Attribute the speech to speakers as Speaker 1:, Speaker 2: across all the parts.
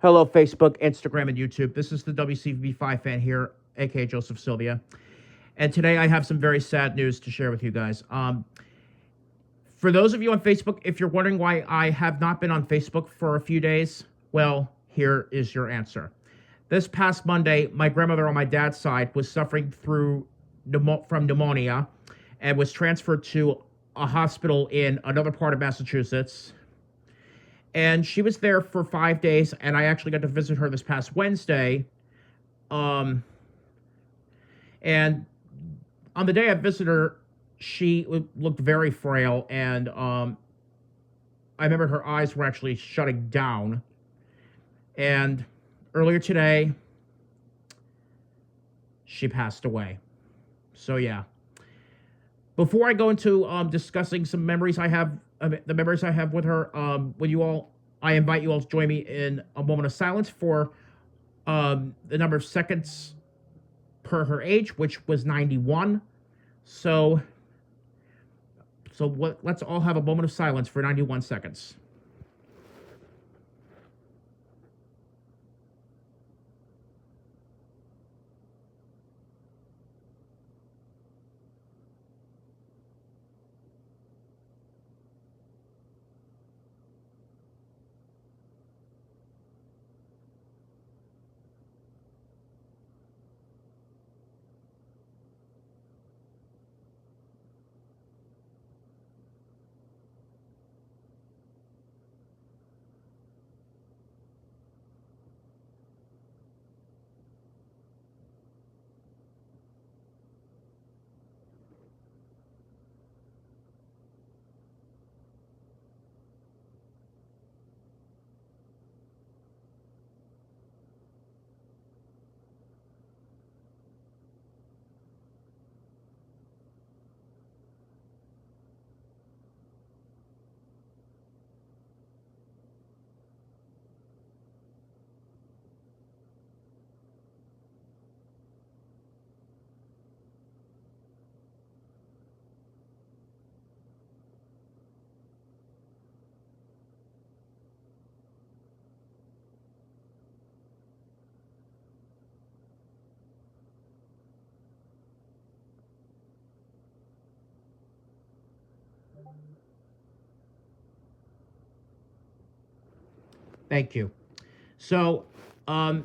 Speaker 1: Hello, Facebook, Instagram, and YouTube. This is the WCVB 5 fan here, aka Joseph Sylvia. And today I have some very sad news to share with you guys. For those of you on Facebook, if you're wondering why I have not been on Facebook for a few days, well, here is your answer. This past Monday, my grandmother on my dad's side was suffering from pneumonia and was transferred to a hospital in another part of Massachusetts. And she was there for 5 days, and I actually got to visit her this past Wednesday. And on the day I visited her, she looked very frail, and I remember her eyes were actually shutting down. And earlier today, she passed away. So yeah. Before I go into discussing some memories I have, the memories I have with her, I invite you all to join me in a moment of silence for the number of seconds per her age, which was 91. So let's all have a moment of silence for 91 seconds. Thank you. So, my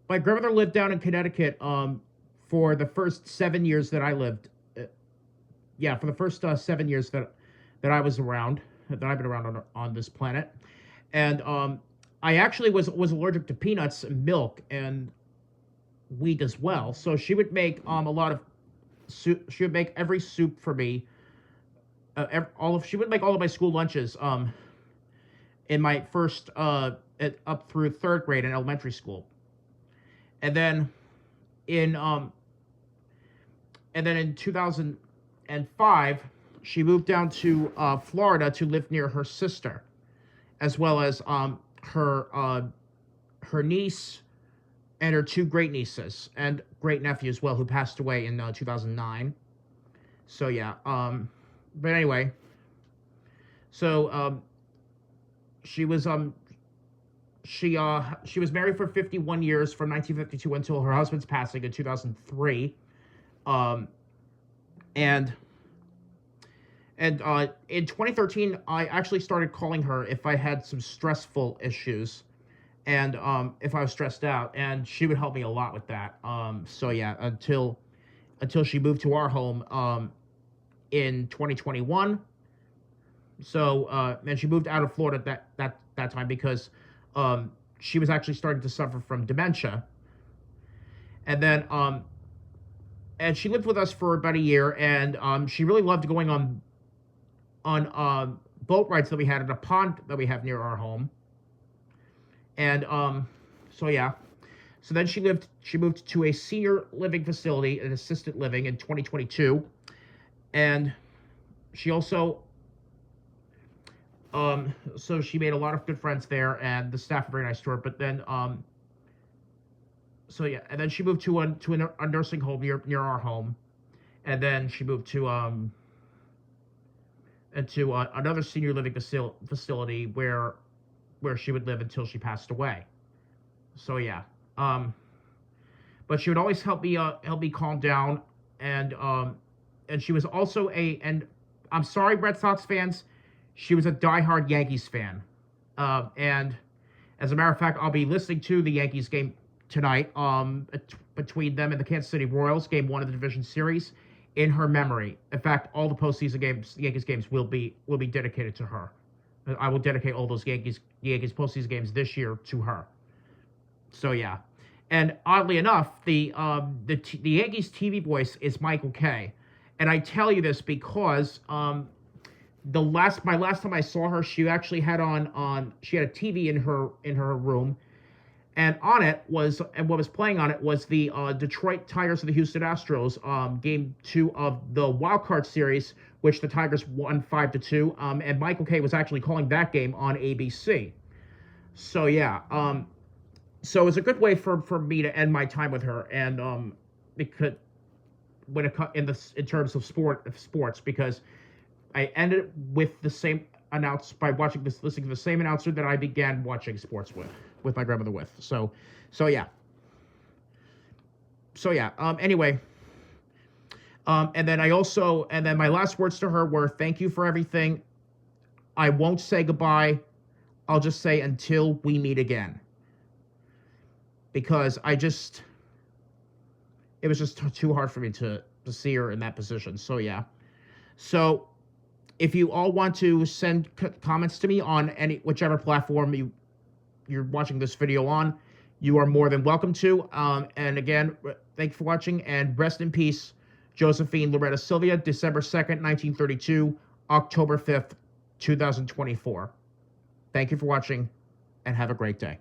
Speaker 1: grandmother lived down in Connecticut for the first 7 years that I lived. Yeah, for the first 7 years that I was around, that I've been around on this planet. And I actually was allergic to peanuts and milk and wheat as well. So she would make a lot of soup. She would make every soup for me. She would make all of my school lunches. In my first up through third grade in elementary school, and then in um and then in 2005 she moved down to Florida to live near her sister, as well as her niece and her two great nieces and great nephew as well, who passed away in 2009. So yeah, but anyway, so she was she was married for 51 years from 1952 until her husband's passing in 2003. Um, and in 2013, I actually started calling her if I had some stressful issues, and if I was stressed out, and she would help me a lot with that. So yeah, until she moved to our home in 2021. So and she moved out of Florida that time because she was actually starting to suffer from dementia, and then and she lived with us for about a year, and she really loved going on boat rides that we had at a pond that we have near our home, and so yeah, so then she moved to a senior living facility, an assisted living, in 2022, and she also so she made a lot of good friends there, and the staff were very nice to her. But then, so yeah, and then she moved to a nursing home near our home, and then she moved to another senior living facility where where she would live until she passed away. So yeah, but she would always help me calm down, and she was also and I'm sorry, Red Sox fans, she was a diehard Yankees fan, and as a matter of fact, I'll be listening to the Yankees game tonight, between them and the Kansas City Royals, Game 1 of the division series, in her memory. In fact, all the postseason games, Yankees games, will be dedicated to her. I will dedicate all those Yankees postseason games this year to her. So yeah, and oddly enough, the Yankees TV voice is Michael Kay, and I tell you this because my last time I saw her, she actually had she had a TV in her room, and on it was, and what was playing on it was the Detroit Tigers and the Houston Astros, game 2 of the wild card series, which the Tigers won 5-2, and Michael Kay was actually calling that game on ABC. So yeah, so it was a good way for me to end my time with her, and because when it in terms of sports, because I ended with the same by listening to the same announcer that I began watching sports with my grandmother with. So yeah. Anyway, and then my last words to her were, thank you for everything. I won't say goodbye. I'll just say until we meet again. Because it was just too hard for me to see her in that position. So yeah. So if you all want to send comments to me on whichever platform you're watching this video on, you are more than welcome to. And again, thank you for watching, and rest in peace, Josephine Loretta Sylvia, December 2nd, 1932, October 5th, 2024. Thank you for watching, and have a great day.